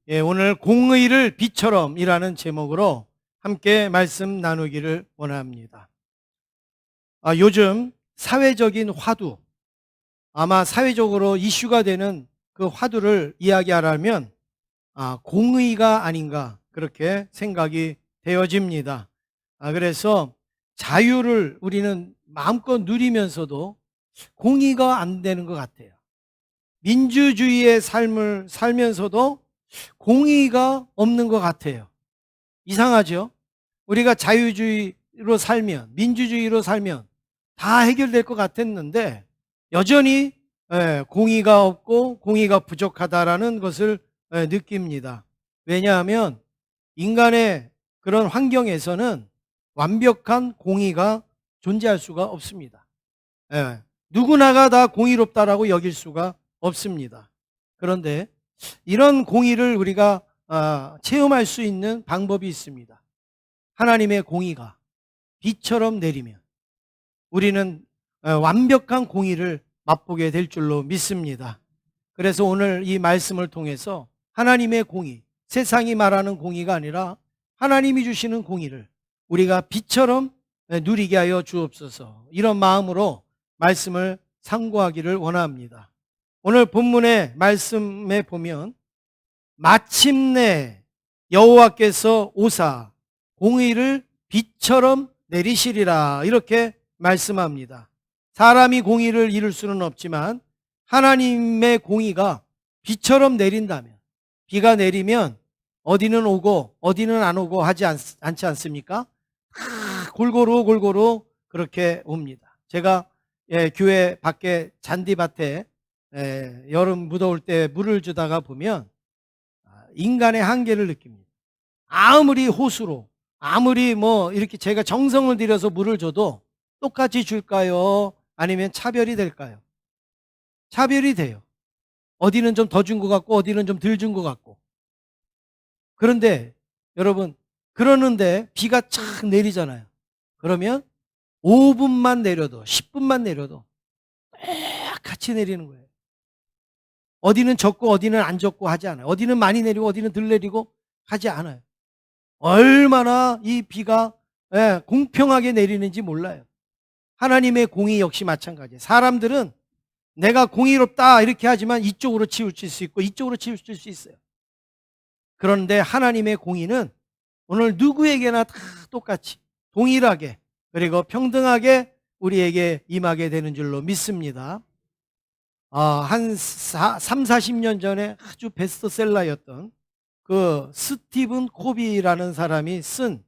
오늘 공의를 빛처럼이라는 제목으로 함께 말씀 나누기를 원합니다. 요즘 사회적인 화두, 아마 사회적으로 이슈가 되는 그 화두를 이야기하라면 공의가 아닌가 그렇게 생각이 되어집니다. 그래서 자유를 우리는 마음껏 누리면서도 공의가 안 되는 것 같아요. 민주주의의 삶을 살면서도 공의가 없는 것 같아요. 이상하죠? 우리가 자유주의로 살면, 민주주의로 살면 다 해결될 것 같았는데 여전히 공의가 없고 공의가 부족하다라는 것을 느낍니다. 왜냐하면 인간의 그런 환경에서는 완벽한 공의가 존재할 수가 없습니다. 누구나가 다 공의롭다라고 여길 수가 없습니다. 그런데 이런 공의를 우리가 체험할 수 있는 방법이 있습니다. 하나님의 공의가 비처럼 내리면 우리는 완벽한 공의를 맛보게 될 줄로 믿습니다. 그래서 오늘 이 말씀을 통해서 하나님의 공의, 세상이 말하는 공의가 아니라 하나님이 주시는 공의를 우리가 비처럼 누리게 하여 주옵소서. 이런 마음으로 말씀을 상고하기를 원합니다. 오늘 본문의 말씀에 보면 마침내 여호와께서 오사 공의를 비처럼 내리시리라 이렇게 말씀합니다. 사람이 공의를 이룰 수는 없지만 하나님의 공의가 비처럼 내린다면, 비가 내리면 어디는 오고 어디는 안 오고 하지 않지 않습니까? 골고루 그렇게 옵니다. 제가 교회 밖에 잔디밭에 여름 무더울 때 물을 주다가 보면 인간의 한계를 느낍니다. 아무리 호수로, 아무리 이렇게 제가 정성을 들여서 물을 줘도 똑같이 줄까요? 아니면 차별이 될까요? 차별이 돼요. 어디는 좀 더 준 것 같고 어디는 좀 덜 준 것 같고. 그런데 여러분, 그러는데 비가 착 내리잖아요. 그러면 5분만 내려도 10분만 내려도 똑같이 내리는 거예요. 어디는 적고 어디는 안 적고 하지 않아요. 어디는 많이 내리고 어디는 덜 내리고 하지 않아요. 얼마나 이 비가 공평하게 내리는지 몰라요. 하나님의 공의 역시 마찬가지예요. 사람들은 내가 공의롭다 이렇게 하지만 이쪽으로 치우칠 수 있고 이쪽으로 치우칠 수 있어요. 그런데 하나님의 공의는 오늘 누구에게나 다 똑같이 동일하게 그리고 평등하게 우리에게 임하게 되는 줄로 믿습니다. 한 3, 40년 전에 아주 베스트셀러였던 그 스티븐 코비라는 사람이 쓴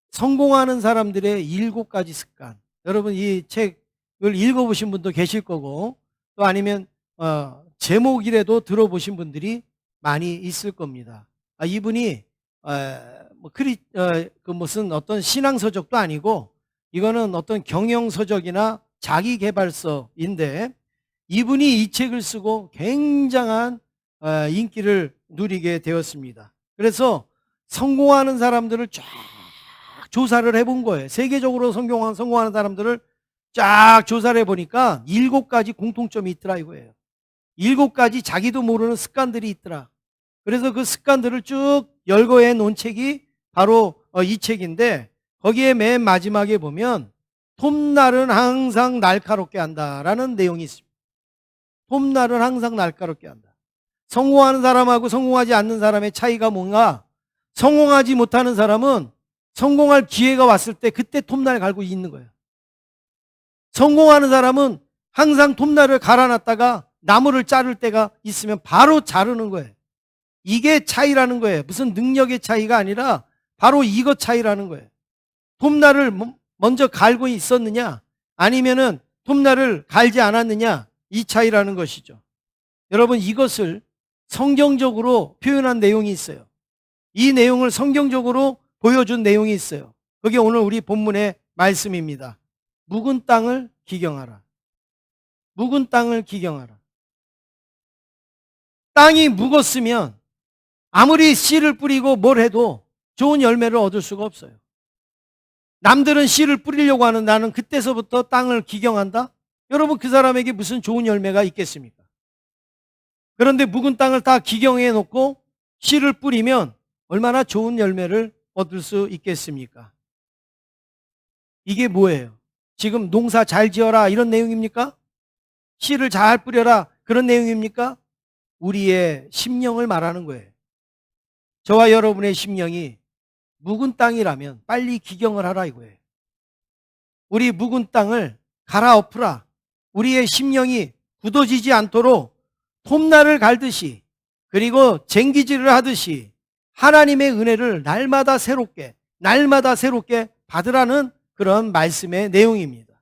성공하는 사람들의 7가지 습관. 여러분 이 책을 읽어보신 분도 계실 거고 또 아니면 제목이라도 들어보신 분들이 많이 있을 겁니다. 이분이 그 무슨 어떤 신앙서적도 아니고 이거는 어떤 경영서적이나 자기개발서인데 이분이 이 책을 쓰고 굉장한 인기를 누리게 되었습니다. 그래서 성공하는 사람들을 쫙 조사를 해본 거예요. 세계적으로 성공하는 사람들을 쫙 조사를 해보니까 7가지 공통점이 있더라 이거예요. 7가지 자기도 모르는 습관들이 있더라. 그래서 그 습관들을 쭉 열거해 놓은 책이 바로 이 책인데 거기에 맨 마지막에 보면 톱날은 항상 날카롭게 한다라는 내용이 있습니다. 톱날은 항상 날카롭게 한다. 성공하는 사람하고 성공하지 않는 사람의 차이가 뭔가? 성공하지 못하는 사람은 성공할 기회가 왔을 때 그때 톱날 갈고 있는 거예요. 성공하는 사람은 항상 톱날을 갈아놨다가 나무를 자를 때가 있으면 바로 자르는 거예요. 이게 차이라는 거예요. 무슨 능력의 차이가 아니라 바로 이것 차이라는 거예요. 톱날을 먼저 갈고 있었느냐 아니면은 톱날을 갈지 않았느냐 이 차이라는 것이죠. 여러분 이것을 성경적으로 표현한 내용이 있어요. 이 내용을 성경적으로 보여준 내용이 있어요. 그게 오늘 우리 본문의 말씀입니다. 묵은 땅을 기경하라. 묵은 땅을 기경하라. 땅이 묵었으면 아무리 씨를 뿌리고 뭘 해도 좋은 열매를 얻을 수가 없어요. 남들은 씨를 뿌리려고 하는 나는 그때서부터 땅을 기경한다? 여러분 그 사람에게 무슨 좋은 열매가 있겠습니까? 그런데 묵은 땅을 다 기경해 놓고 씨를 뿌리면 얼마나 좋은 열매를 얻을 수 있겠습니까? 이게 뭐예요? 지금 농사 잘 지어라 이런 내용입니까? 씨를 잘 뿌려라 그런 내용입니까? 우리의 심령을 말하는 거예요. 저와 여러분의 심령이 묵은 땅이라면 빨리 기경을 하라 이거예요. 우리 묵은 땅을 갈아엎으라. 우리의 심령이 굳어지지 않도록 톱날을 갈듯이 그리고 쟁기질을 하듯이 하나님의 은혜를 날마다 새롭게 받으라는 그런 말씀의 내용입니다.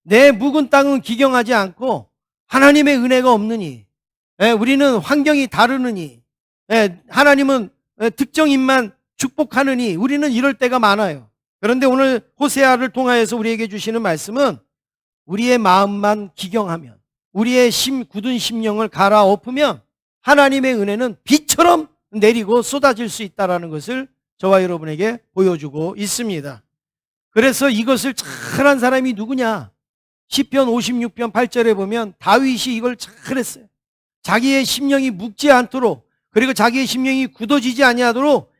내 묵은 땅은 기경하지 않고 하나님의 은혜가 없느니, 우리는 환경이 다르느니, 하나님은 특정인만 축복하느니 우리는 이럴 때가 많아요. 그런데 오늘 호세아를 통하여서 우리에게 주시는 말씀은 우리의 마음만 기경하면, 우리의 굳은 심령을 갈아엎으면 하나님의 은혜는 비처럼 내리고 쏟아질 수 있다는 것을 저와 여러분에게 보여주고 있습니다. 그래서 이것을 잘한 사람이 누구냐? 시편 56편 8절에 보면 다윗이 이걸 잘했어요. 자기의 심령이 묵지 않도록, 그리고 자기의 심령이 굳어지지 아니하도록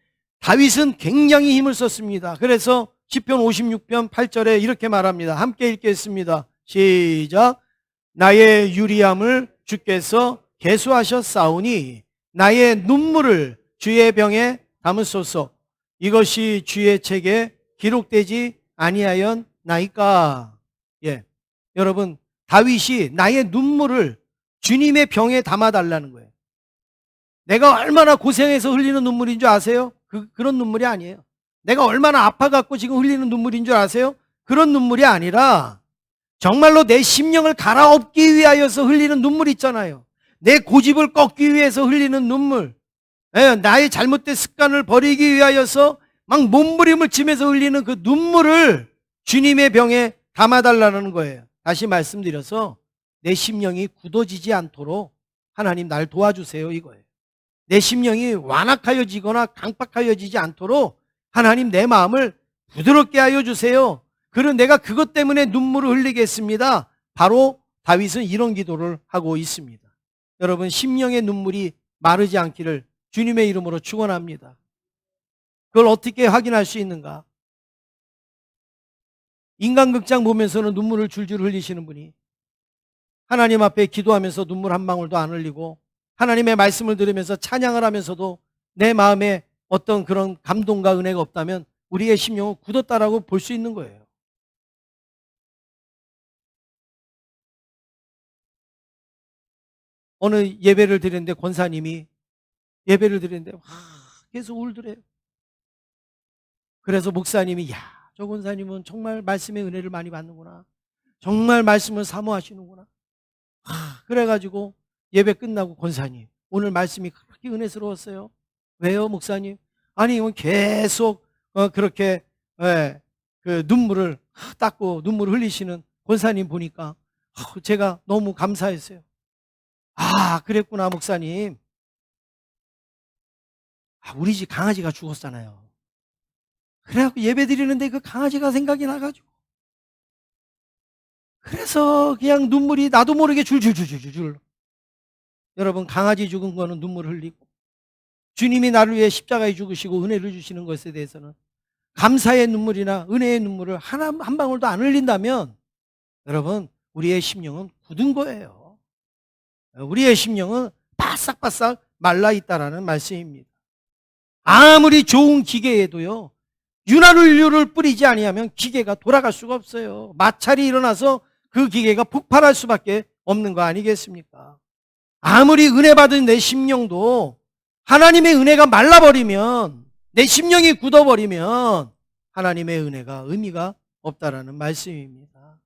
다윗은 굉장히 힘을 썼습니다. 그래서 시편 56편 8절에 이렇게 말합니다. 함께 읽겠습니다. 시작. 나의 유리함을 주께서 계수하셨사오니 나의 눈물을 주의 병에 담으소서. 이것이 주의 책에 기록되지 아니하였나이까. 여러분, 다윗이 나의 눈물을 주님의 병에 담아달라는 거예요. 내가 얼마나 고생해서 흘리는 눈물인 줄 아세요? 그런 눈물이 아니에요. 내가 얼마나 아파갖고 지금 흘리는 눈물인 줄 아세요? 그런 눈물이 아니라 정말로 내 심령을 갈아엎기 위하여서 흘리는 눈물 있잖아요. 내 고집을 꺾기 위해서 흘리는 눈물, 나의 잘못된 습관을 버리기 위하여서 막 몸부림을 치면서 흘리는 그 눈물을 주님의 병에 담아달라는 거예요. 다시 말씀드려서 내 심령이 굳어지지 않도록 하나님 날 도와주세요 이거예요. 내 심령이 완악하여지거나 강팍하여지지 않도록 하나님 내 마음을 부드럽게 하여 주세요. 그런 내가 그것 때문에 눈물을 흘리겠습니다. 바로 다윗은 이런 기도를 하고 있습니다. 여러분, 심령의 눈물이 마르지 않기를 주님의 이름으로 축원합니다. 그걸 어떻게 확인할 수 있는가? 인간극장 보면서는 눈물을 줄줄 흘리시는 분이 하나님 앞에 기도하면서 눈물 한 방울도 안 흘리고 하나님의 말씀을 들으면서 찬양을 하면서도 내 마음에 어떤 그런 감동과 은혜가 없다면 우리의 심령은 굳었다라고 볼 수 있는 거예요. 어느 예배를 드렸는데 권사님이 예배를 드렸는데 계속 울더래요. 그래서 목사님이 저 권사님은 정말 말씀의 은혜를 많이 받는구나. 정말 말씀을 사모하시는구나. 그래가지고 예배 끝나고 권사님 오늘 말씀이 그렇게 은혜스러웠어요. 왜요 목사님? 아니 계속 그렇게 그 눈물을 닦고 눈물을 흘리시는 권사님 보니까 제가 너무 감사했어요. 그랬구나 목사님. 우리 집 강아지가 죽었잖아요. 그래갖고 예배 드리는데 그 강아지가 생각이 나가지고 그래서 그냥 눈물이 나도 모르게 줄줄줄줄줄. 여러분, 강아지 죽은 거는 눈물 흘리고 주님이 나를 위해 십자가에 죽으시고 은혜를 주시는 것에 대해서는 감사의 눈물이나 은혜의 눈물을 한 방울도 안 흘린다면 여러분, 우리의 심령은 굳은 거예요. 우리의 심령은 바싹바싹 말라 있다라는 말씀입니다. 아무리 좋은 기계에도요, 윤활유를 뿌리지 아니하면 기계가 돌아갈 수가 없어요. 마찰이 일어나서 그 기계가 폭발할 수밖에 없는 거 아니겠습니까? 아무리 은혜 받은 내 심령도 하나님의 은혜가 말라버리면, 내 심령이 굳어버리면 하나님의 은혜가 의미가 없다라는 말씀입니다.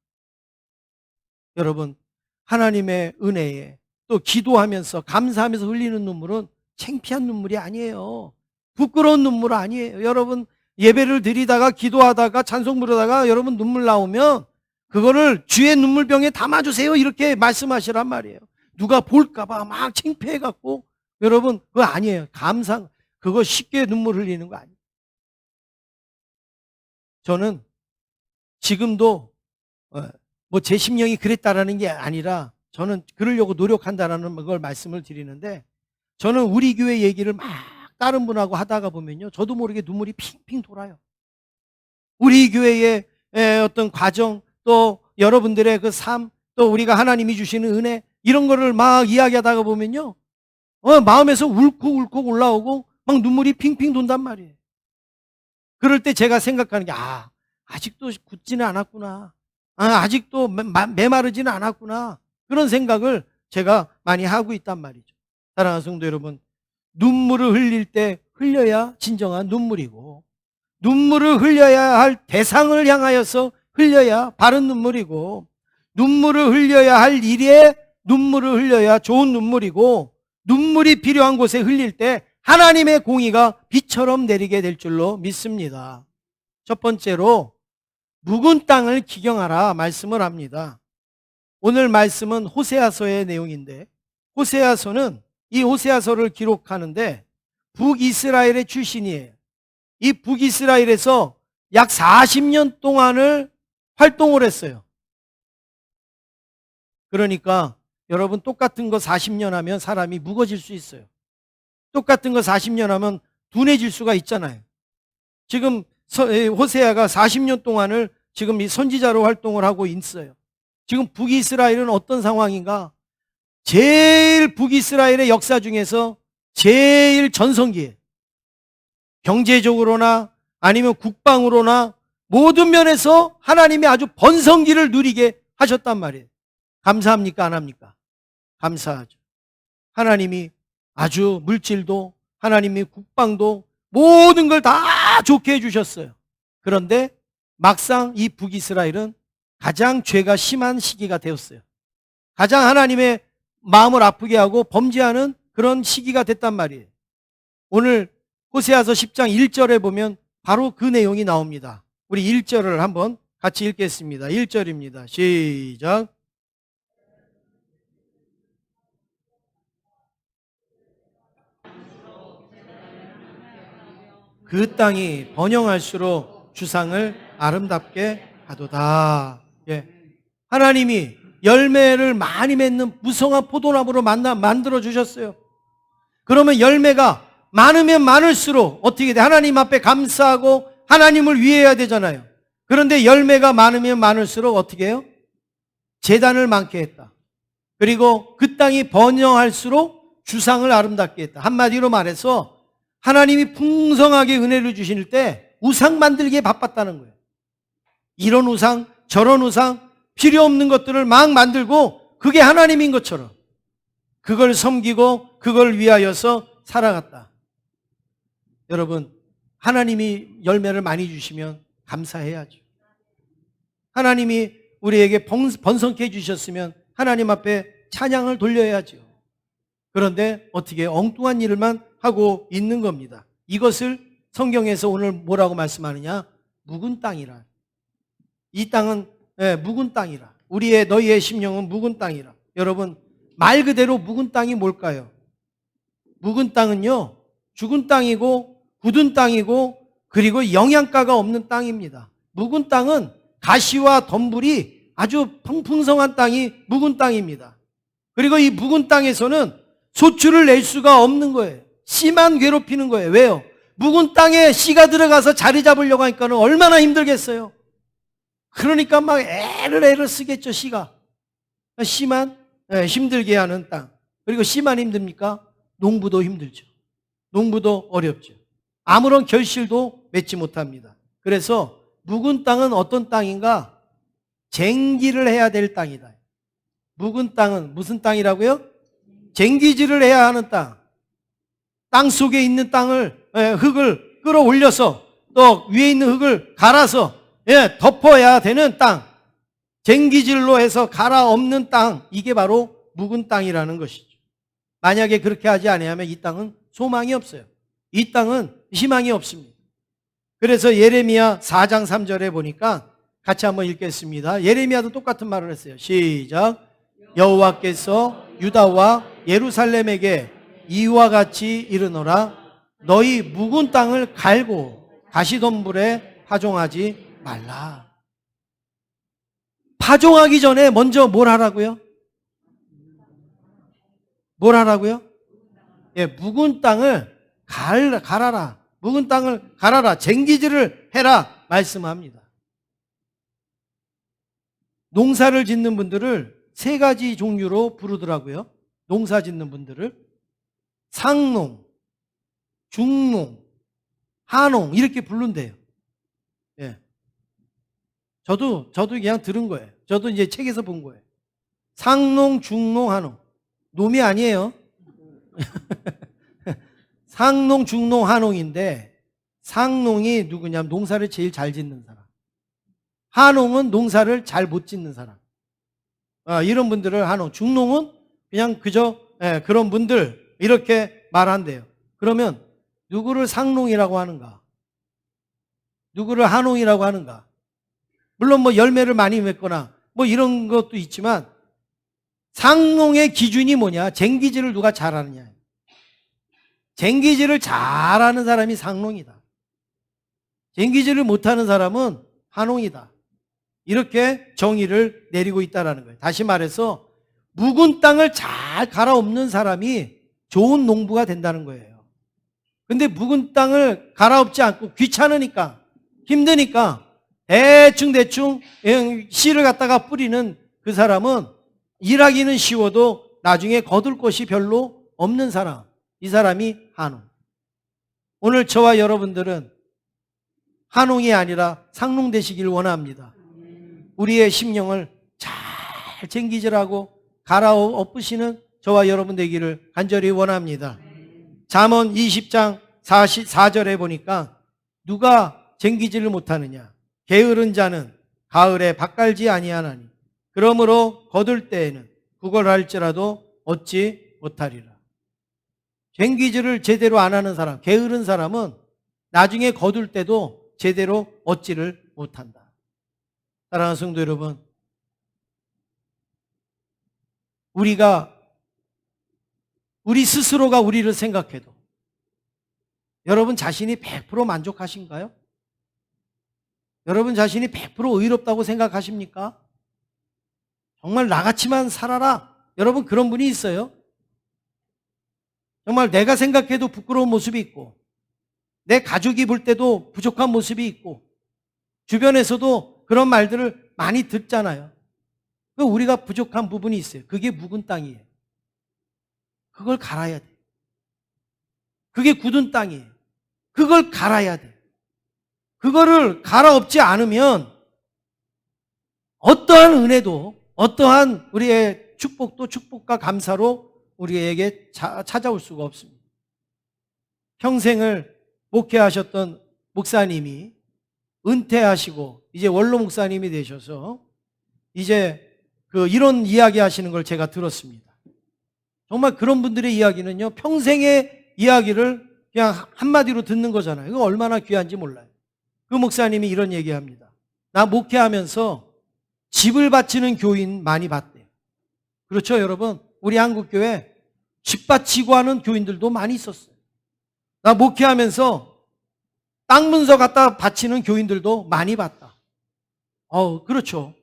여러분, 하나님의 은혜에 또 기도하면서 감사하면서 흘리는 눈물은 창피한 눈물이 아니에요. 부끄러운 눈물 아니에요. 여러분, 예배를 드리다가 기도하다가 찬송 부르다가 여러분 눈물 나오면 그거를 주의 눈물병에 담아주세요 이렇게 말씀하시란 말이에요. 누가 볼까봐 막 창피해갖고 여러분 그거 아니에요. 그거 쉽게 눈물 흘리는 거 아니에요. 저는 지금도 뭐 제 심령이 그랬다라는 게 아니라 저는 그러려고 노력한다라는 걸 말씀을 드리는데, 저는 우리 교회 얘기를 막 다른 분하고 하다가 보면요, 저도 모르게 눈물이 핑핑 돌아요. 우리 교회의 어떤 과정, 또 여러분들의 그 삶, 또 우리가 하나님이 주시는 은혜, 이런 거를 막 이야기하다가 보면요, 마음에서 울컥울컥 올라오고 막 눈물이 핑핑 돈단 말이에요. 그럴 때 제가 생각하는 게, 아직도 굳지는 않았구나. 아직도 메마르지는 않았구나. 그런 생각을 제가 많이 하고 있단 말이죠. 사랑하는 성도 여러분, 눈물을 흘릴 때 흘려야 진정한 눈물이고, 눈물을 흘려야 할 대상을 향하여서 흘려야 바른 눈물이고, 눈물을 흘려야 할 일에 눈물을 흘려야 좋은 눈물이고, 눈물이 필요한 곳에 흘릴 때 하나님의 공의가 비처럼 내리게 될 줄로 믿습니다. 첫 번째로 묵은 땅을 기경하라 말씀을 합니다. 오늘 말씀은 호세아서의 내용인데, 호세아서는 이 호세아서를 기록하는데 북이스라엘의 출신이에요. 이 북이스라엘에서 약 40년 동안을 활동을 했어요. 그러니까 여러분, 똑같은 거 40년 하면 사람이 묵어질 수 있어요. 똑같은 거 40년 하면 둔해질 수가 있잖아요. 지금 호세아가 40년 동안을 지금 이 선지자로 활동을 하고 있어요. 지금 북이스라엘은 어떤 상황인가? 제일 북이스라엘의 역사 중에서 제일 전성기에, 경제적으로나 아니면 국방으로나 모든 면에서 하나님이 아주 번성기를 누리게 하셨단 말이에요. 감사합니까? 안 합니까? 감사하죠. 하나님이 아주 물질도, 하나님이 국방도, 모든 걸 다 좋게 해주셨어요. 그런데 막상 이 북이스라엘은 가장 죄가 심한 시기가 되었어요. 가장 하나님의 마음을 아프게 하고 범죄하는 그런 시기가 됐단 말이에요. 오늘 호세아서 10장 1절에 보면 바로 그 내용이 나옵니다. 우리 1절을 한번 같이 읽겠습니다. 1절입니다. 시작. 그 땅이 번영할수록 주상을 아름답게 하도다. 예. 하나님이 열매를 많이 맺는 무성한 포도나무로 만들어 주셨어요. 그러면 열매가 많으면 많을수록 어떻게 돼? 하나님 앞에 감사하고 하나님을 위해야 되잖아요. 그런데 열매가 많으면 많을수록 어떻게 해요? 재단을 많게 했다. 그리고 그 땅이 번영할수록 주상을 아름답게 했다. 한마디로 말해서 하나님이 풍성하게 은혜를 주실 때 우상 만들기에 바빴다는 거예요. 이런 우상, 저런 우상, 필요 없는 것들을 막 만들고 그게 하나님인 것처럼 그걸 섬기고 그걸 위하여서 살아갔다. 여러분, 하나님이 열매를 많이 주시면 감사해야죠. 하나님이 우리에게 번성케 해주셨으면 하나님 앞에 찬양을 돌려야죠. 그런데 어떻게 엉뚱한 일만 하고 있는 겁니다. 이것을 성경에서 오늘 뭐라고 말씀하느냐? 묵은 땅이라. 이 땅은 묵은 땅이라. 너희의 심령은 묵은 땅이라. 여러분, 말 그대로 묵은 땅이 뭘까요? 묵은 땅은요, 죽은 땅이고 굳은 땅이고 그리고 영양가가 없는 땅입니다. 묵은 땅은 가시와 덤불이 아주 풍성한 땅이 묵은 땅입니다. 그리고 이 묵은 땅에서는 소출을 낼 수가 없는 거예요. 씨만 괴롭히는 거예요. 왜요? 묵은 땅에 씨가 들어가서 자리 잡으려고 하니까는 얼마나 힘들겠어요. 그러니까 막 애를 쓰겠죠, 씨가. 씨만 힘들게 하는 땅. 그리고 씨만 힘듭니까? 농부도 힘들죠. 농부도 어렵죠. 아무런 결실도 맺지 못합니다. 그래서 묵은 땅은 어떤 땅인가? 쟁기를 해야 될 땅이다. 묵은 땅은 무슨 땅이라고요? 쟁기질을 해야 하는 땅. 땅 속에 있는 땅을, 흙을 끌어올려서 또 위에 있는 흙을 갈아서 덮어야 되는 땅. 쟁기질로 해서 갈아엎는 땅. 이게 바로 묵은 땅이라는 것이죠. 만약에 그렇게 하지 아니하면 이 땅은 소망이 없어요. 이 땅은 희망이 없습니다. 그래서 예레미야 4장 3절에 보니까 같이 한번 읽겠습니다. 예레미야도 똑같은 말을 했어요. 시작. 여호와께서 유다와 예루살렘에게 이와 같이 이르노라. 너희 묵은 땅을 갈고 가시덤불에 파종하지 말라. 파종하기 전에 먼저 뭘 하라고요? 뭘 하라고요? 예, 묵은 땅을 갈아라. 묵은 땅을 갈아라. 쟁기질을 해라. 말씀합니다. 농사를 짓는 분들을 세 가지 종류로 부르더라고요. 농사 짓는 분들을. 상농, 중농, 하농 이렇게 부른대요. 예. 저도 그냥 들은 거예요. 저도 이제 책에서 본 거예요. 상농, 중농, 하농. 놈이 아니에요. 상농, 중농, 하농인데 상농이 누구냐면 농사를 제일 잘 짓는 사람. 하농은 농사를 잘 못 짓는 사람. 이런 분들을 하농. 중농은 그냥 그저 그런 분들 이렇게 말한대요. 그러면 누구를 상농이라고 하는가? 누구를 하농이라고 하는가? 물론 뭐 열매를 많이 맺거나 뭐 이런 것도 있지만 상농의 기준이 뭐냐? 쟁기질을 누가 잘하느냐. 쟁기질을 잘하는 사람이 상농이다. 쟁기질을 못하는 사람은 하농이다. 이렇게 정의를 내리고 있다는 거예요. 다시 말해서 묵은 땅을 잘 갈아엎는 사람이 좋은 농부가 된다는 거예요. 근데 묵은 땅을 갈아엎지 않고 귀찮으니까 힘드니까 대충 씨를 갖다가 뿌리는 그 사람은 일하기는 쉬워도 나중에 거둘 것이 별로 없는 사람. 이 사람이 하농. 오늘 저와 여러분들은 하농이 아니라 상농 되시길 원합니다. 우리의 심령을 잘 쟁기질하고 갈아엎으시는 저와 여러분 되기를 간절히 원합니다. 잠언 20장 4절에 보니까 누가 쟁기질을 못하느냐? 게으른 자는 가을에 밭갈지 아니하나니 그러므로 거둘 때에는 구걸할지라도 얻지 못하리라. 쟁기질을 제대로 안 하는 사람, 게으른 사람은 나중에 거둘 때도 제대로 얻지를 못한다. 사랑하는 성도 여러분, 우리 스스로가 우리를 생각해도 여러분 자신이 100% 만족하신가요? 여러분 자신이 100% 의롭다고 생각하십니까? 정말 나같이만 살아라. 여러분 그런 분이 있어요? 정말 내가 생각해도 부끄러운 모습이 있고 내 가족이 볼 때도 부족한 모습이 있고 주변에서도 그런 말들을 많이 듣잖아요. 우리가 부족한 부분이 있어요. 그게 묵은 땅이에요. 그걸 갈아야 돼. 그게 굳은 땅이에요. 그걸 갈아야 돼. 그거를 갈아엎지 않으면 어떠한 은혜도 어떠한 우리의 축복도 축복과 감사로 우리에게 찾아올 수가 없습니다. 평생을 목회하셨던 목사님이 은퇴하시고 이제 원로 목사님이 되셔서 이제 이런 이야기 하시는 걸 제가 들었습니다. 정말 그런 분들의 이야기는요, 평생의 이야기를 그냥 한마디로 듣는 거잖아요. 이거 얼마나 귀한지 몰라요. 그 목사님이 이런 얘기합니다. 나 목회하면서 집을 바치는 교인 많이 봤대요. 그렇죠, 여러분? 우리 한국교회 집 바치고 하는 교인들도 많이 있었어요. 나 목회하면서 땅 문서 갖다 바치는 교인들도 많이 봤다. 그렇죠.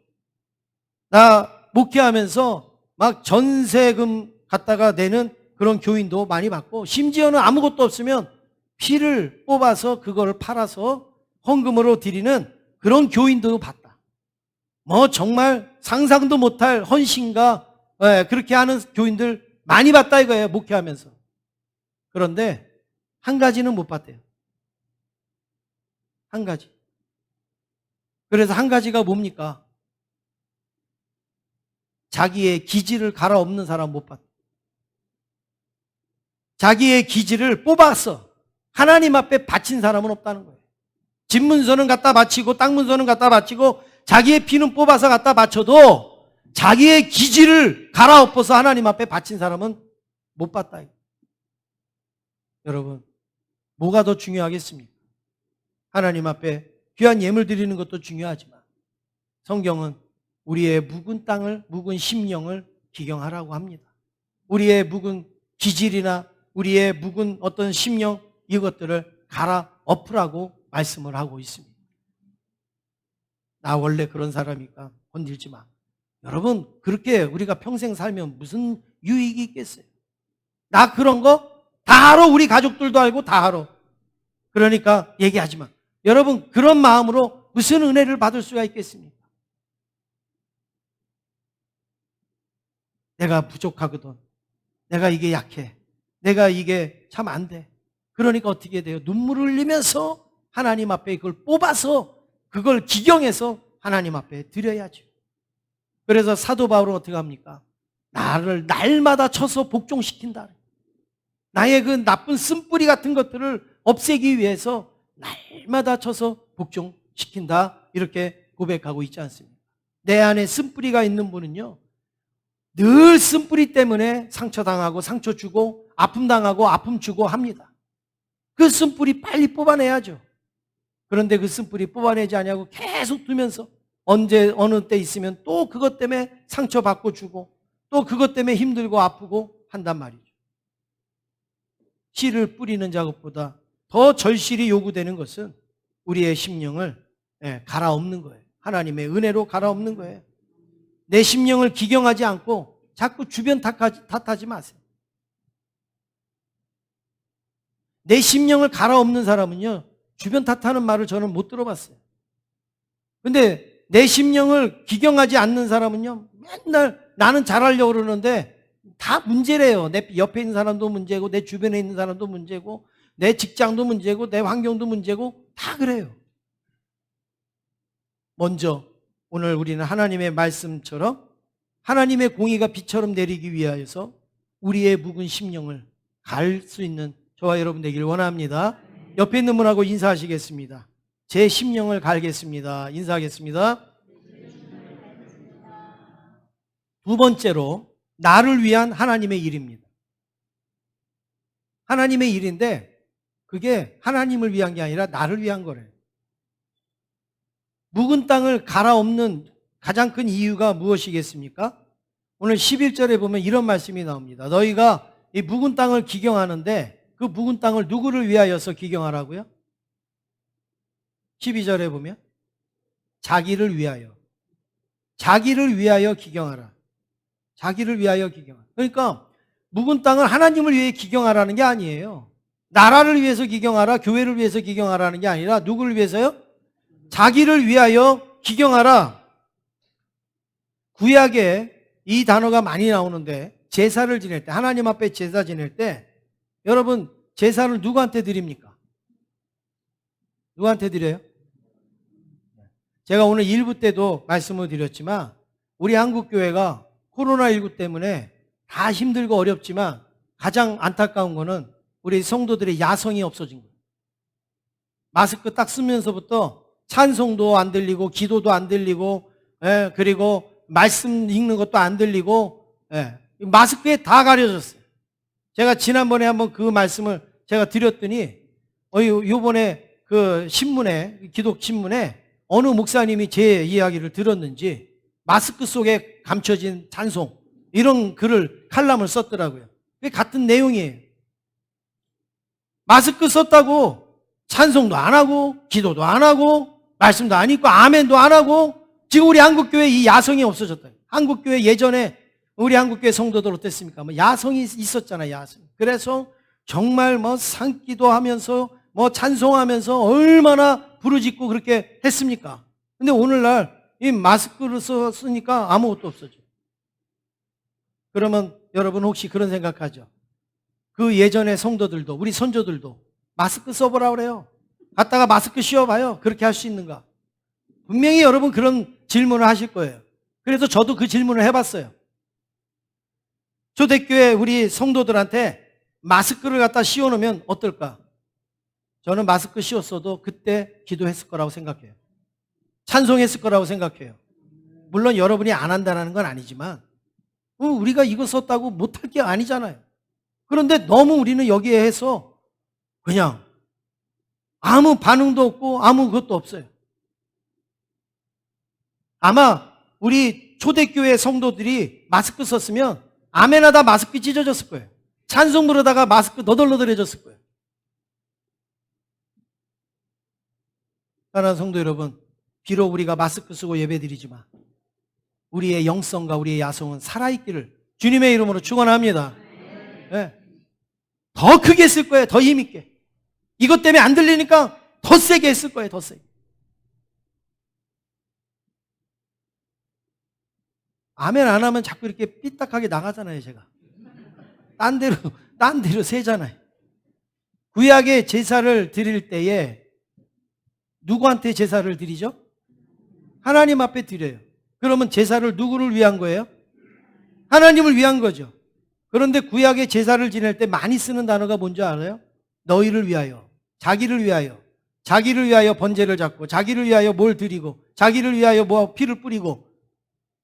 나 목회하면서 막 전세금 갖다가 내는 그런 교인도 많이 봤고, 심지어는 아무것도 없으면 피를 뽑아서 그걸 팔아서 헌금으로 드리는 그런 교인도 봤다. 뭐 정말 상상도 못할 헌신과 그렇게 하는 교인들 많이 봤다 이거예요, 목회하면서. 그런데 한 가지는 못 봤대요. 한 가지. 그래서 한 가지가 뭡니까? 자기의 기질을 갈아엎는 사람 못 봤다. 자기의 기질을 뽑아서 하나님 앞에 바친 사람은 없다는 거예요. 집 문서는 갖다 바치고 땅 문서는 갖다 바치고 자기의 피는 뽑아서 갖다 바쳐도 자기의 기질을 갈아엎어서 하나님 앞에 바친 사람은 못 봤다. 여러분, 뭐가 더 중요하겠습니까? 하나님 앞에 귀한 예물 드리는 것도 중요하지만 성경은 우리의 묵은 땅을, 묵은 심령을 기경하라고 합니다. 우리의 묵은 기질이나 우리의 묵은 어떤 심령, 이것들을 갈아엎으라고 말씀을 하고 있습니다. 나 원래 그런 사람이니까 건들지 마. 여러분, 그렇게 우리가 평생 살면 무슨 유익이 있겠어요? 나 그런 거 다 알아. 우리 가족들도 알고 다 알아. 그러니까 얘기하지 마. 여러분, 그런 마음으로 무슨 은혜를 받을 수가 있겠습니까? 내가 부족하거든. 내가 이게 약해. 내가 이게 참 안 돼. 그러니까 어떻게 돼요? 눈물을 흘리면서 하나님 앞에 그걸 뽑아서 그걸 기경해서 하나님 앞에 드려야죠. 그래서 사도 바울은 어떻게 합니까? 나를 날마다 쳐서 복종시킨다. 나의 그 나쁜 쓴뿌리 같은 것들을 없애기 위해서 날마다 쳐서 복종시킨다. 이렇게 고백하고 있지 않습니까? 내 안에 쓴뿌리가 있는 분은요, 늘 쓴뿌리 때문에 상처당하고 상처 주고 아픔 당하고 아픔 주고 합니다. 그 쓴뿌리 빨리 뽑아내야죠. 그런데 그 쓴뿌리 뽑아내지 않냐고 계속 두면서 언제 어느 때 있으면 또 그것 때문에 상처받고 주고 또 그것 때문에 힘들고 아프고 한단 말이죠. 씨를 뿌리는 작업보다 더 절실히 요구되는 것은 우리의 심령을 갈아엎는 거예요. 하나님의 은혜로 갈아엎는 거예요. 내 심령을 기경하지 않고 자꾸 주변 탓하지 마세요. 내 심령을 갈아엎는 사람은요, 주변 탓하는 말을 저는 못 들어봤어요. 근데 내 심령을 기경하지 않는 사람은요, 맨날 나는 잘하려고 그러는데 다 문제래요. 내 옆에 있는 사람도 문제고 내 주변에 있는 사람도 문제고 내 직장도 문제고 내 환경도 문제고 다 그래요. 먼저 오늘 우리는 하나님의 말씀처럼 하나님의 공의가 비처럼 내리기 위하여서 우리의 묵은 심령을 갈 수 있는 저와 여러분 되길 원합니다. 옆에 있는 분하고 인사하시겠습니다. 제 심령을 갈겠습니다. 인사하겠습니다. 두 번째로 나를 위한 하나님의 일입니다. 하나님의 일인데 그게 하나님을 위한 게 아니라 나를 위한 거래요. 묵은 땅을 갈아엎는 가장 큰 이유가 무엇이겠습니까? 오늘 11절에 보면 이런 말씀이 나옵니다. 너희가 이 묵은 땅을 기경하는데 그 묵은 땅을 누구를 위하여서 기경하라고요? 12절에 보면 자기를 위하여. 자기를 위하여 기경하라. 자기를 위하여 기경하라. 그러니까 묵은 땅을 하나님을 위해 기경하라는 게 아니에요. 나라를 위해서 기경하라, 교회를 위해서 기경하라는 게 아니라 누구를 위해서요? 자기를 위하여 기경하라. 구약에 이 단어가 많이 나오는데 제사를 지낼 때, 하나님 앞에 제사 지낼 때 여러분 제사를 누구한테 드립니까? 누구한테 드려요? 제가 오늘 1부 때도 말씀을 드렸지만 우리 한국교회가 코로나19 때문에 다 힘들고 어렵지만 가장 안타까운 거는 우리 성도들의 야성이 없어진 거예요. 마스크 딱 쓰면서부터 찬송도 안 들리고 기도도 안 들리고 그리고 말씀 읽는 것도 안 들리고 마스크에 다 가려졌어요. 제가 지난번에 한번 그 말씀을 제가 드렸더니 요번에 그 신문에 기독 신문에 어느 목사님이 제 이야기를 들었는지 마스크 속에 감춰진 찬송 이런 글을 칼럼을 썼더라고요. 그게 같은 내용이에요. 마스크 썼다고 찬송도 안 하고 기도도 안 하고 말씀도 안 읽고 아멘도 안 하고 지금 우리 한국교회 이 야성이 없어졌다. 한국교회 예전에 우리 한국교회 성도들 어땠습니까? 뭐 야성이 있었잖아요. 야성. 그래서 정말 뭐 산기도 하면서 뭐 찬송하면서 얼마나 부르짖고 그렇게 했습니까? 근데 오늘날 이 마스크를 쓰니까 아무것도 없어져. 그러면 여러분 혹시 그런 생각하죠? 그 예전의 성도들도 우리 선조들도 마스크 써보라 그래요. 갔다가 마스크 씌워봐요. 그렇게 할 수 있는가? 분명히 여러분 그런 질문을 하실 거예요. 그래서 저도 그 질문을 해봤어요. 초대교회 우리 성도들한테 마스크를 갖다 씌워놓으면 어떨까? 저는 마스크 씌웠어도 그때 기도했을 거라고 생각해요. 찬송했을 거라고 생각해요. 물론 여러분이 안 한다는 건 아니지만 우리가 이거 썼다고 못할 게 아니잖아요. 그런데 너무 우리는 여기에 해서 그냥 아무 반응도 없고 아무 것도 없어요. 아마 우리 초대교회 성도들이 마스크 썼으면 아멘하다 마스크 찢어졌을 거예요. 찬송 부르다가 마스크 너덜너덜해졌을 거예요. 사랑하는 성도 여러분, 비록 우리가 마스크 쓰고 예배드리지만 우리의 영성과 우리의 야성은 살아있기를 주님의 이름으로 축원합니다. 네. 더 크게 했을 거예요. 더 힘있게. 이것 때문에 안 들리니까 더 세게 했을 거예요. 더 세게. 아멘 안 하면 자꾸 이렇게 삐딱하게 나가잖아요. 제가. 딴 데로 새잖아요. 구약의 제사를 드릴 때에 누구한테 제사를 드리죠? 하나님 앞에 드려요. 그러면 제사를 누구를 위한 거예요? 하나님을 위한 거죠. 그런데 구약의 제사를 지낼 때 많이 쓰는 단어가 뭔지 알아요? 너희를 위하여, 자기를 위하여, 자기를 위하여 번제를 잡고, 자기를 위하여 뭘 드리고, 자기를 위하여 뭐 피를 뿌리고.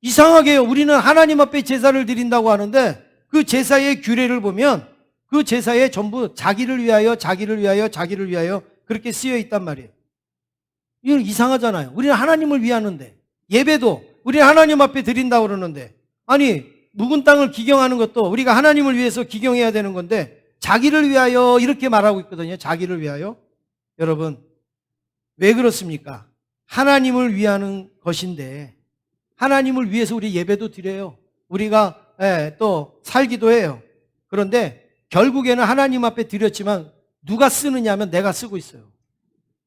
이상하게요. 우리는 하나님 앞에 제사를 드린다고 하는데 그 제사의 규례를 보면 그 제사에 전부 자기를 위하여, 자기를 위하여, 자기를 위하여 그렇게 쓰여 있단 말이에요. 이건 이상하잖아요. 우리는 하나님을 위하는데, 예배도 우리는 하나님 앞에 드린다고 그러는데, 아니 묵은 땅을 기경하는 것도 우리가 하나님을 위해서 기경해야 되는 건데 자기를 위하여 이렇게 말하고 있거든요. 자기를 위하여. 여러분 왜 그렇습니까? 하나님을 위하는 것인데 하나님을 위해서 우리 예배도 드려요. 우리가 또 살기도 해요. 그런데 결국에는 하나님 앞에 드렸지만 누가 쓰느냐 하면 내가 쓰고 있어요.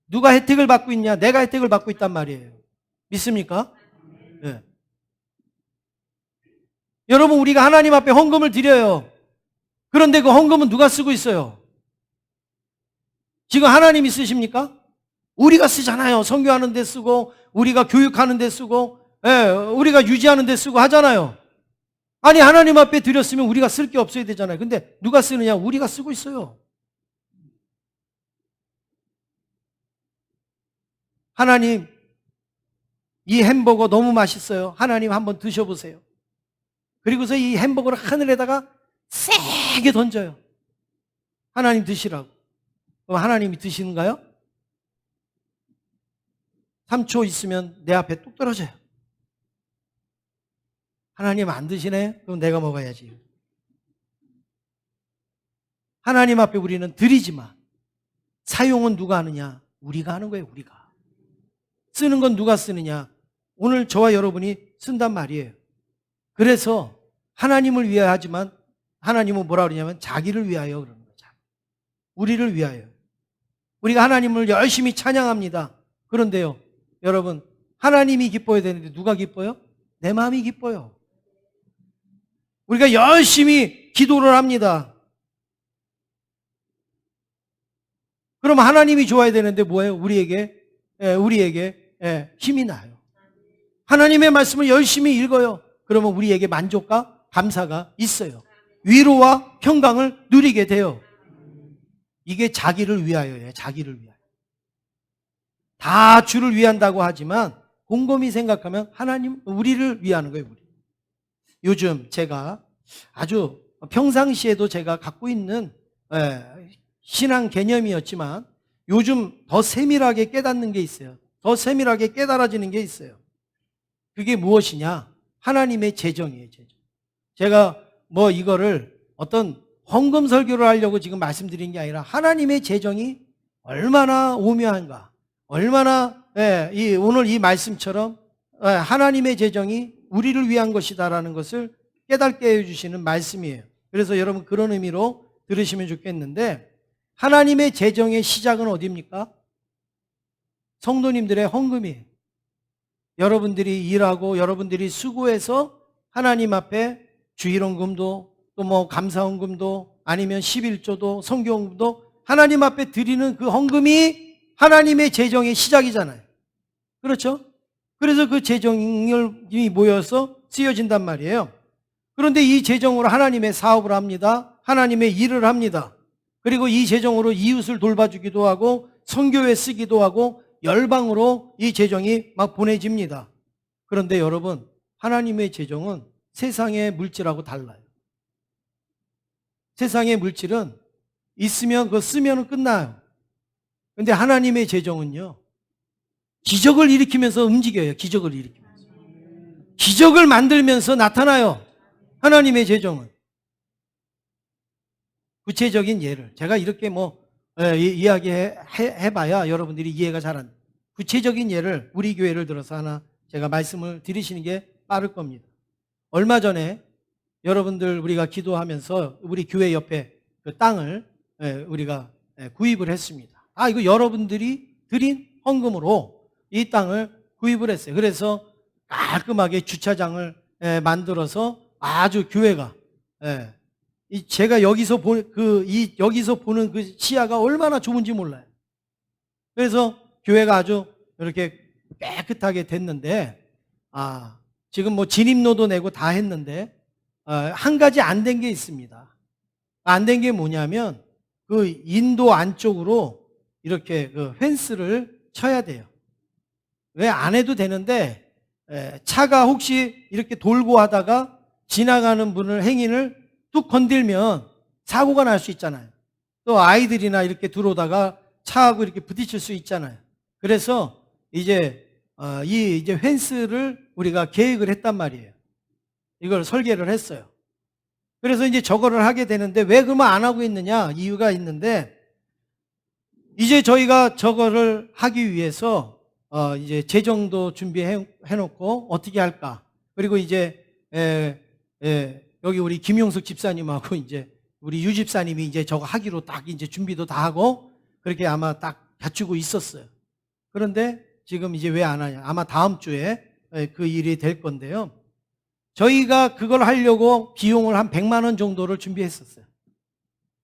누가 혜택을 받고 있냐? 내가 혜택을 받고 있단 말이에요. 믿습니까? 네. 여러분 우리가 하나님 앞에 헌금을 드려요. 그런데 그 헌금은 누가 쓰고 있어요? 지금 하나님이 쓰십니까? 우리가 쓰잖아요. 선교하는 데 쓰고 우리가 교육하는 데 쓰고 우리가 유지하는 데 쓰고 하잖아요. 아니 하나님 앞에 드렸으면 우리가 쓸 게 없어야 되잖아요. 근데 누가 쓰느냐? 우리가 쓰고 있어요. 하나님 이 햄버거 너무 맛있어요. 하나님 한번 드셔보세요. 그리고서 이 햄버거를 하늘에다가 세게 던져요. 하나님 드시라고. 그럼 하나님이 드시는가요? 3초 있으면 내 앞에 뚝 떨어져요. 하나님 안 드시네? 그럼 내가 먹어야지. 하나님 앞에 우리는 드리지만 사용은 누가 하느냐? 우리가 하는 거예요. 우리가. 쓰는 건 누가 쓰느냐? 오늘 저와 여러분이 쓴단 말이에요. 그래서 하나님을 위하여 하지만 하나님은 뭐라 그러냐면 자기를 위하여 그러는 거죠. 우리를 위하여. 우리가 하나님을 열심히 찬양합니다. 그런데요, 여러분, 하나님이 기뻐야 되는데 누가 기뻐요? 내 마음이 기뻐요. 우리가 열심히 기도를 합니다. 그럼 하나님이 좋아야 되는데 뭐예요? 우리에게 힘이 나요. 하나님의 말씀을 열심히 읽어요. 그러면 우리에게 만족과 감사가 있어요. 위로와 평강을 누리게 돼요. 이게 자기를 위하여예요. 자기를 위하여. 다 주를 위한다고 하지만 곰곰이 생각하면 하나님, 우리를 위하는 거예요. 우리. 요즘 제가 아주 평상시에도 제가 갖고 있는 신앙 개념이었지만 요즘 더 세밀하게 깨닫는 게 있어요. 더 세밀하게 깨달아지는 게 있어요. 그게 무엇이냐? 하나님의 재정이에요. 재정. 제가 뭐 이거를 어떤 헌금 설교를 하려고 지금 말씀드린 게 아니라 하나님의 재정이 얼마나 오묘한가, 얼마나 오늘 이 말씀처럼 하나님의 재정이 우리를 위한 것이다라는 것을 깨닫게 해주시는 말씀이에요. 그래서 여러분 그런 의미로 들으시면 좋겠는데, 하나님의 재정의 시작은 어디입니까? 성도님들의 헌금이에요. 여러분들이 일하고 여러분들이 수고해서 하나님 앞에 주일헌금도 또 뭐 감사헌금도 아니면 11조도 성교헌금도 하나님 앞에 드리는 그 헌금이 하나님의 재정의 시작이잖아요. 그렇죠? 그래서 그 재정이 모여서 쓰여진단 말이에요. 그런데 이 재정으로 하나님의 사업을 합니다. 하나님의 일을 합니다. 그리고 이 재정으로 이웃을 돌봐주기도 하고 선교에 쓰기도 하고 열방으로 이 재정이 막 보내집니다. 그런데 여러분, 하나님의 재정은 세상의 물질하고 달라요. 세상의 물질은 있으면 그거 쓰면 끝나요. 그런데 하나님의 재정은요, 기적을 일으키면서 움직여요. 기적을 일으키면서. 기적을 만들면서 나타나요. 하나님의 재정은. 구체적인 예를 제가 이렇게 이야기해봐야 여러분들이 이해가 잘 안 돼요. 구체적인 예를 우리 교회를 들어서 하나 제가 말씀을 드리시는 게 빠를 겁니다. 얼마 전에 여러분들 우리가 기도하면서 우리 교회 옆에 그 땅을 우리가 구입을 했습니다. 이거 여러분들이 드린 헌금으로 이 땅을 구입을 했어요. 그래서 깔끔하게 주차장을 만들어서 아주 교회가 제가 여기서 보는 그 시야가 얼마나 좋은지 몰라요. 그래서 교회가 아주 이렇게 깨끗하게 됐는데, 지금 뭐 진입로도 내고 다 했는데, 한 가지 안 된 게 있습니다. 안 된 게 뭐냐면, 그 인도 안쪽으로 이렇게 그 펜스를 쳐야 돼요. 왜 안 해도 되는데, 차가 혹시 이렇게 돌고 하다가 지나가는 분을, 행인을 뚝 건들면 사고가 날 수 있잖아요. 또 아이들이나 이렇게 들어오다가 차하고 이렇게 부딪힐 수 있잖아요. 그래서 이제 이제 펜스를 우리가 계획을 했단 말이에요. 이걸 설계를 했어요. 그래서 이제 저거를 하게 되는데, 왜 그러면 안 하고 있느냐? 이유가 있는데, 이제 저희가 저거를 하기 위해서 이제 재정도 준비해 놓고 어떻게 할까? 그리고 이제 여기 우리 김용석 집사님하고 이제 우리 유 집사님이 이제 저거 하기로 딱 이제 준비도 다 하고 그렇게 아마 딱 갖추고 있었어요. 그런데 지금 이제 왜 안 하냐? 아마 다음 주에 그 일이 될 건데요. 저희가 그걸 하려고 비용을 한 100만 원 정도를 준비했었어요.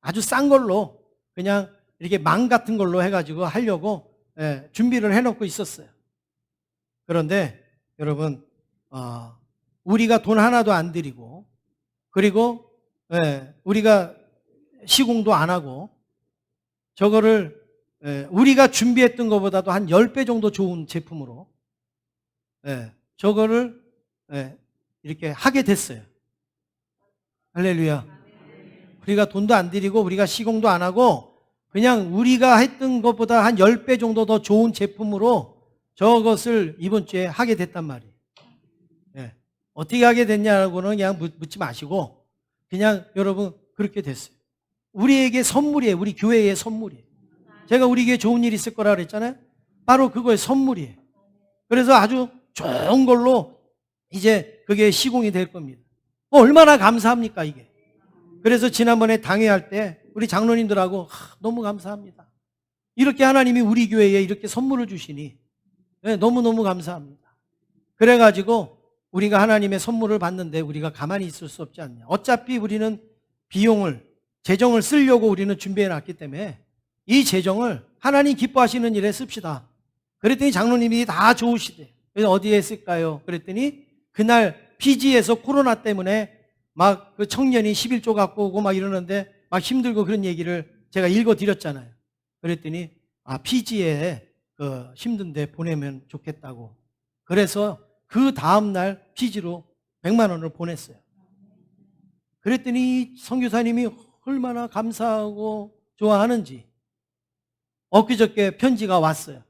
아주 싼 걸로 그냥 이렇게 망 같은 걸로 해가지고 하려고 준비를 해놓고 있었어요. 그런데 여러분, 우리가 돈 하나도 안 들이고, 그리고 우리가 시공도 안 하고, 저거를 우리가 준비했던 것보다도 한 10배 정도 좋은 제품으로 저거를 이렇게 하게 됐어요. 할렐루야. 우리가 돈도 안 들이고 우리가 시공도 안 하고 그냥 우리가 했던 것보다 한 10배 정도 더 좋은 제품으로 저것을 이번 주에 하게 됐단 말이에요. 어떻게 하게 됐냐고는 그냥 묻지 마시고 그냥 여러분 그렇게 됐어요. 우리에게 선물이에요. 우리 교회의 선물이에요. 제가 우리 교회 좋은 일 있을 거라 그랬잖아요. 바로 그거의 선물이에요. 그래서 아주 좋은 걸로 이제 그게 시공이 될 겁니다. 얼마나 감사합니까 이게. 그래서 지난번에 당회할 때 우리 장로님들하고 너무 감사합니다. 이렇게 하나님이 우리 교회에 이렇게 선물을 주시니 너무너무 감사합니다. 그래가지고 우리가 하나님의 선물을 받는데 우리가 가만히 있을 수 없지 않냐. 어차피 우리는 재정을 쓰려고 우리는 준비해 놨기 때문에 이 재정을 하나님 기뻐하시는 일에 씁시다. 그랬더니 장로님이 다 좋으시대. 그래서 어디에 쓸까요? 그랬더니 그날 피지에서 코로나 때문에 막 그 청년이 11조 갖고 오고 막 이러는데 막 힘들고 그런 얘기를 제가 읽어 드렸잖아요. 그랬더니 피지에 그 힘든데 보내면 좋겠다고. 그래서 그 다음날 피지로 100만 원을 보냈어요. 그랬더니 선교사님이 얼마나 감사하고 좋아하는지 엊그저께 편지가 왔어요.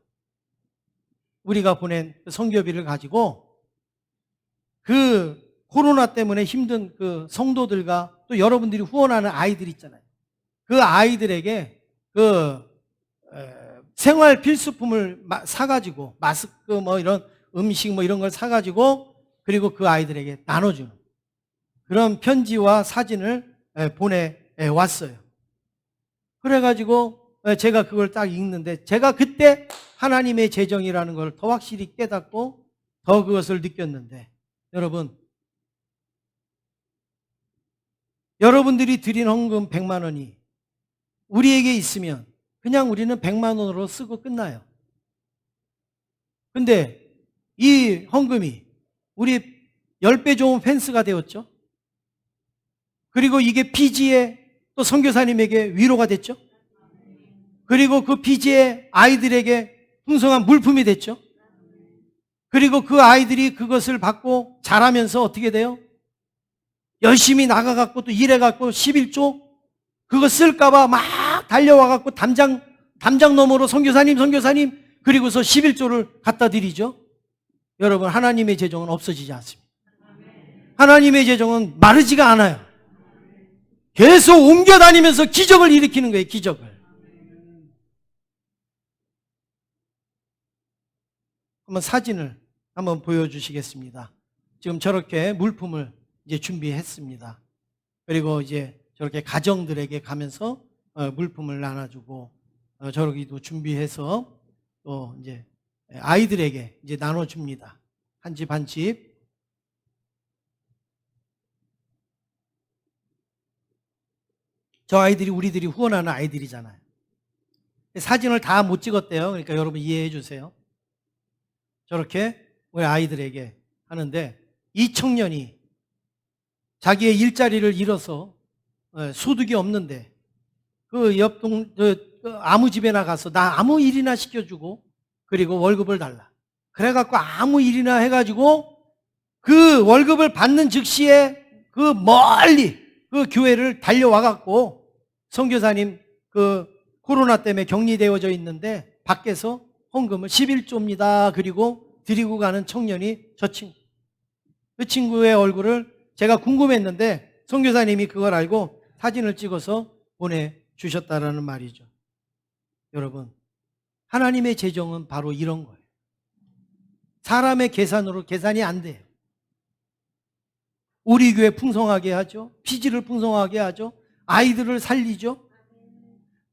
우리가 보낸 선교비를 가지고 그 코로나 때문에 힘든 그 성도들과 또 여러분들이 후원하는 아이들 있잖아요. 그 아이들에게 그 생활 필수품을 사가지고 마스크 뭐 이런 음식 뭐 이런 걸 사가지고 그리고 그 아이들에게 나눠주는 그런 편지와 사진을 보내왔어요. 그래가지고 제가 그걸 딱 읽는데 제가 그때 하나님의 재정이라는 걸 더 확실히 깨닫고 더 그것을 느꼈는데 여러분들이 드린 헌금 100만 원이 우리에게 있으면 그냥 우리는 100만 원으로 쓰고 끝나요. 근데 이 헌금이 우리 10배 좋은 펜스가 되었죠. 그리고 이게 피지의 또 선교사님에게 위로가 됐죠. 그리고 그 피지의 아이들에게 풍성한 물품이 됐죠. 그리고 그 아이들이 그것을 받고 자라면서 어떻게 돼요? 열심히 나가갖고 또 일해갖고 11조 그거 쓸까봐 막 달려와갖고 담장 너머로 선교사님 그리고서 11조를 갖다 드리죠. 여러분 하나님의 재정은 없어지지 않습니다. 하나님의 재정은 마르지가 않아요. 계속 옮겨다니면서 기적을 일으키는 거예요. 기적을. 한번 사진을 한번 보여주시겠습니다. 지금 저렇게 물품을 이제 준비했습니다. 그리고 이제 저렇게 가정들에게 가면서 물품을 나눠주고 저러기도 준비해서 또 이제 아이들에게 이제 나눠줍니다. 한 집 한 집. 저 아이들이 우리들이 후원하는 아이들이잖아요. 사진을 다 못 찍었대요. 그러니까 여러분 이해해 주세요. 저렇게 우리 아이들에게 하는데 이 청년이 자기의 일자리를 잃어서 소득이 없는데 그 옆동 아무 집에 나가서 나 아무 일이나 시켜주고 그리고 월급을 달라. 그래갖고 아무 일이나 해가지고 그 월급을 받는 즉시에 그 멀리 그 교회를 달려와갖고 선교사님 그 코로나 때문에 격리되어져 있는데 밖에서 헌금을 11조입니다. 그리고 드리고 가는 청년이 저 친구. 그 친구의 얼굴을 제가 궁금했는데 선교사님이 그걸 알고 사진을 찍어서 보내주셨다라는 말이죠. 여러분, 하나님의 재정은 바로 이런 거예요. 사람의 계산으로 계산이 안 돼요. 우리 교회 풍성하게 하죠. 피지를 풍성하게 하죠. 아이들을 살리죠.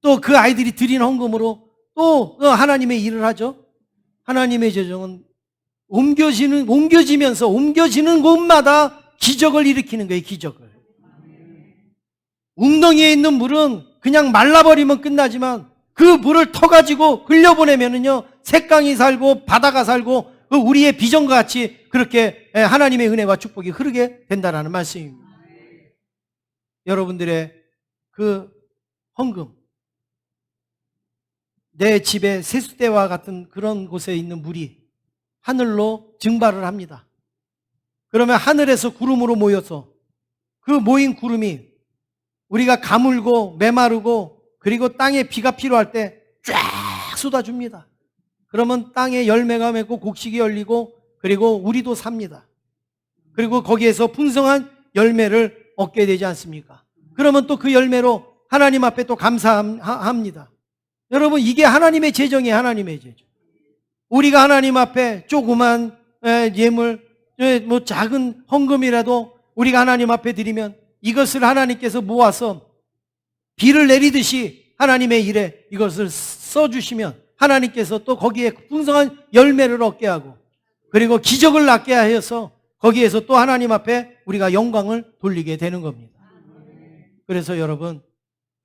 또 그 아이들이 드린 헌금으로 또 하나님의 일을 하죠. 하나님의 재정은 옮겨지면서 옮겨지는 곳마다 기적을 일으키는 거예요. 기적을. 웅덩이에 있는 물은 그냥 말라버리면 끝나지만 그 물을 터가지고 흘려보내면은요 색강이 살고 바다가 살고 그 우리의 비전과 같이 그렇게 하나님의 은혜와 축복이 흐르게 된다라는 말씀입니다. 여러분들의 그 헌금, 내 집의 세숫대와 같은 그런 곳에 있는 물이 하늘로 증발을 합니다. 그러면 하늘에서 구름으로 모여서 그 모인 구름이 우리가 가물고 메마르고 그리고 땅에 비가 필요할 때 쫙 쏟아줍니다. 그러면 땅에 열매가 맺고 곡식이 열리고 그리고 우리도 삽니다. 그리고 거기에서 풍성한 열매를 얻게 되지 않습니까? 그러면 또 그 열매로 하나님 앞에 또 감사합니다. 여러분, 이게 하나님의 재정이에요. 하나님의 재정. 우리가 하나님 앞에 조그만 예물, 뭐 작은 헌금이라도 우리가 하나님 앞에 드리면 이것을 하나님께서 모아서 비를 내리듯이 하나님의 일에 이것을 써주시면 하나님께서 또 거기에 풍성한 열매를 얻게 하고 그리고 기적을 낳게 하여서 거기에서 또 하나님 앞에 우리가 영광을 돌리게 되는 겁니다. 그래서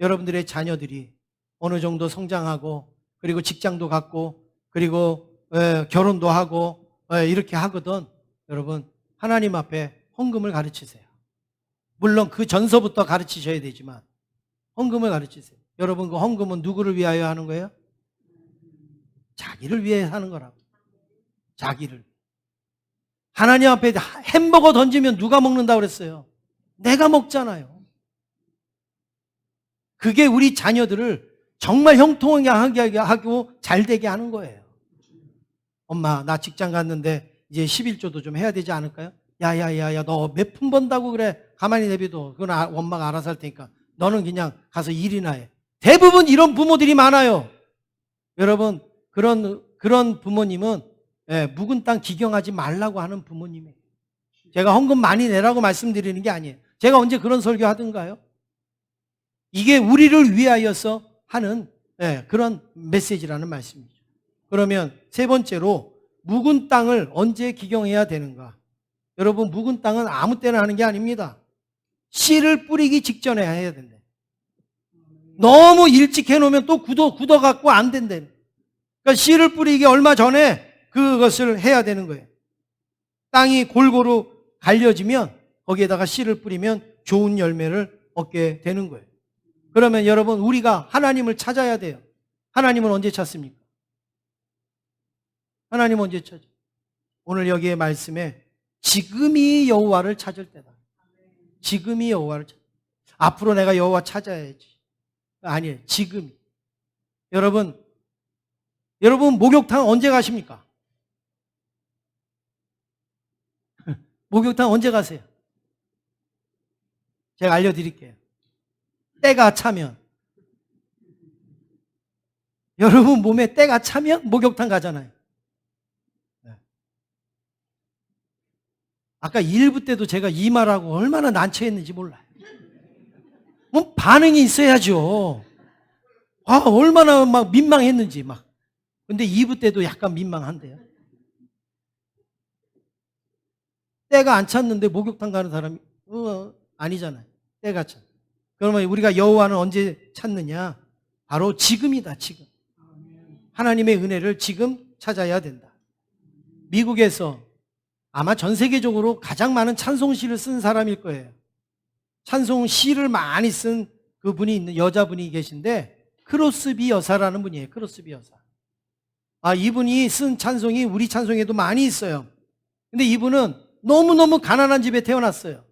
여러분들의 자녀들이 어느 정도 성장하고 그리고 직장도 갖고 그리고 결혼도 하고 이렇게 하거든. 여러분, 하나님 앞에 헌금을 가르치세요. 물론 그 전서부터 가르치셔야 되지만 헌금을 가르치세요. 여러분, 그 헌금은 누구를 위하여 하는 거예요? 자기를 위해 하는 거라고. 자기를. 하나님 앞에 햄버거 던지면 누가 먹는다고 그랬어요? 내가 먹잖아요. 그게 우리 자녀들을 정말 형통하게 하고 잘 되게 하는 거예요. 엄마, 나 직장 갔는데 이제 11조도 좀 해야 되지 않을까요? 야야야야, 너 몇 푼 번다고 그래? 가만히 내비둬. 그건 엄마가 알아서 할 테니까 너는 그냥 가서 일이나 해. 대부분 이런 부모들이 많아요. 여러분, 그런 부모님은 묵은 땅 기경하지 말라고 하는 부모님이에요. 제가 헌금 많이 내라고 말씀드리는 게 아니에요. 제가 언제 그런 설교 하던가요? 이게 우리를 위하여서 하는 그런 메시지라는 말씀이죠. 그러면 세 번째로 묵은 땅을 언제 기경해야 되는가? 여러분, 묵은 땅은 아무 때나 하는 게 아닙니다. 씨를 뿌리기 직전에 해야 된대. 너무 일찍 해놓으면 또 굳어갖고 안 된대. 그러니까 씨를 뿌리기 얼마 전에 그것을 해야 되는 거예요. 땅이 골고루 갈려지면 거기에다가 씨를 뿌리면 좋은 열매를 얻게 되는 거예요. 그러면 여러분, 우리가 하나님을 찾아야 돼요. 하나님은 언제 찾습니까? 하나님은 언제 찾아요? 오늘 여기에 말씀에 지금이 여호와를 찾을 때다. 지금이 여호와를 찾을 때다. 앞으로 내가 여호와 찾아야지. 아니에요. 지금. 여러분 목욕탕 언제 가십니까? 목욕탕 언제 가세요? 제가 알려드릴게요. 때가 차면. 여러분 몸에 때가 차면 목욕탕 가잖아요. 아까 1부 때도 제가 이 말하고 얼마나 난처했는지 몰라요. 뭐 반응이 있어야죠. 얼마나 막 민망했는지 막. 근데 2부 때도 약간 민망한데요. 때가 안 찼는데 목욕탕 가는 사람이 아니잖아요. 때가 찼. 그러면 우리가 여호와는 언제 찾느냐? 바로 지금이다, 지금. 하나님의 은혜를 지금 찾아야 된다. 미국에서 아마 전 세계적으로 가장 많은 찬송시를 쓴 사람일 거예요. 찬송시를 많이 쓴 그분이 있는 여자분이 계신데 크로스비 여사라는 분이에요. 크로스비 여사. 이분이 쓴 찬송이 우리 찬송에도 많이 있어요. 근데 이분은 너무너무 가난한 집에 태어났어요.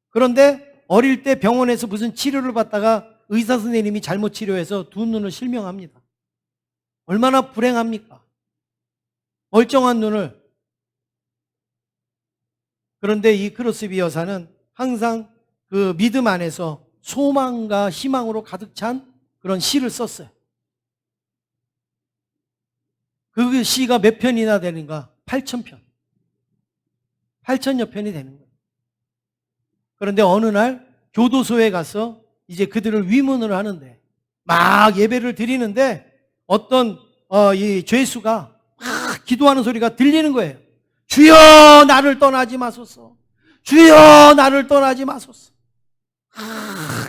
그런데 어릴 때 병원에서 무슨 치료를 받다가 의사 선생님이 잘못 치료해서 두 눈을 실명합니다. 얼마나 불행합니까? 멀쩡한 눈을. 그런데 이 크로스비 여사는 항상 그 믿음 안에서 소망과 희망으로 가득 찬 그런 시를 썼어요. 그 시가 몇 편이나 되는가? 8,000편. 8,000여 편이 되는 거예요. 그런데 어느 날 교도소에 가서 이제 그들을 위문을 하는데 막 예배를 드리는데 어떤 이 죄수가 막 기도하는 소리가 들리는 거예요. 주여 나를 떠나지 마소서. 주여 나를 떠나지 마소서.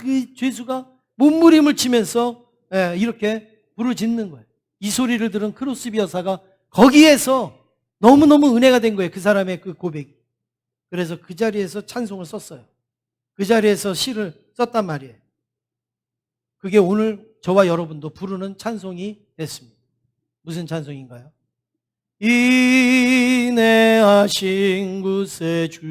이 죄수가 몸부림을 치면서 이렇게 부르짖는 거예요. 이 소리를 들은 크로스비 여사가 거기에서 너무너무 은혜가 된 거예요. 그 사람의 그 고백이. 그래서 그 자리에서 찬송을 썼어요. 그 자리에서 시를 썼단 말이에요. 그게 오늘 저와 여러분도 부르는 찬송이 됐습니다. 무슨 찬송인가요? 인내하신 구세주여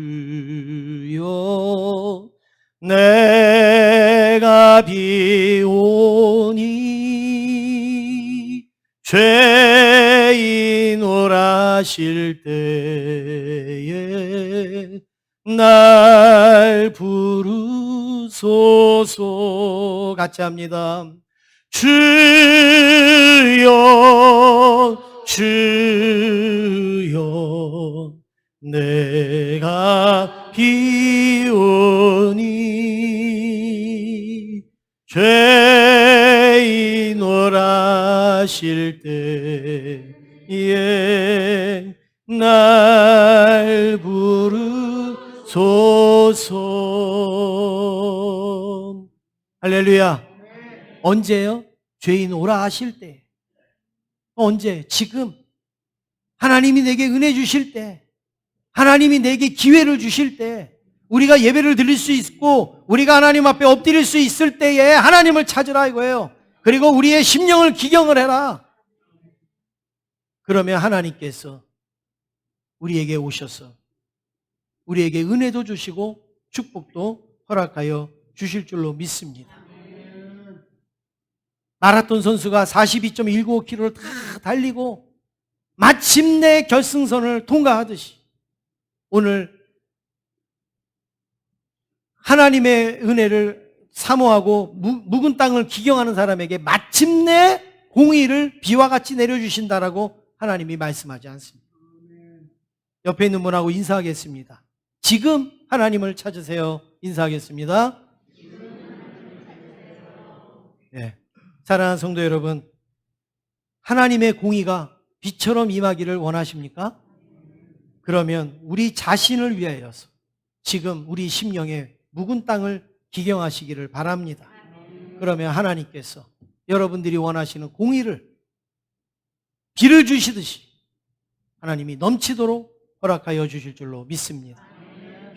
내가 비오니 죄인 오라실 때에 날 부르소서. 같이 합니다. 주여 주여 내가 비오니 죄인 오라실 때에 날 부르소서. 할렐루야. 언제요? 죄인 오라 하실 때. 언제? 지금. 하나님이 내게 은혜 주실 때, 하나님이 내게 기회를 주실 때, 우리가 예배를 드릴 수 있고 우리가 하나님 앞에 엎드릴 수 있을 때에 하나님을 찾으라 이거예요. 그리고 우리의 심령을 기경을 해라. 그러면 하나님께서 우리에게 오셔서 우리에게 은혜도 주시고 축복도 허락하여 주실 줄로 믿습니다. 마라톤 선수가 42.195km를 다 달리고 마침내 결승선을 통과하듯이 오늘 하나님의 은혜를 사모하고 묵은 땅을 기경하는 사람에게 마침내 공의를 비와 같이 내려주신다라고 하나님이 말씀하지 않습니다. 옆에 있는 분하고 인사하겠습니다. 지금 하나님을 찾으세요. 인사하겠습니다. 네. 사랑하는 성도 여러분, 하나님의 공의가 비처럼 임하기를 원하십니까? 그러면 우리 자신을 위하여서 지금 우리 심령에 묵은 땅을 기경하시기를 바랍니다. 그러면 하나님께서 여러분들이 원하시는 공의를 비를 주시듯이 하나님이 넘치도록 허락하여 주실 줄로 믿습니다.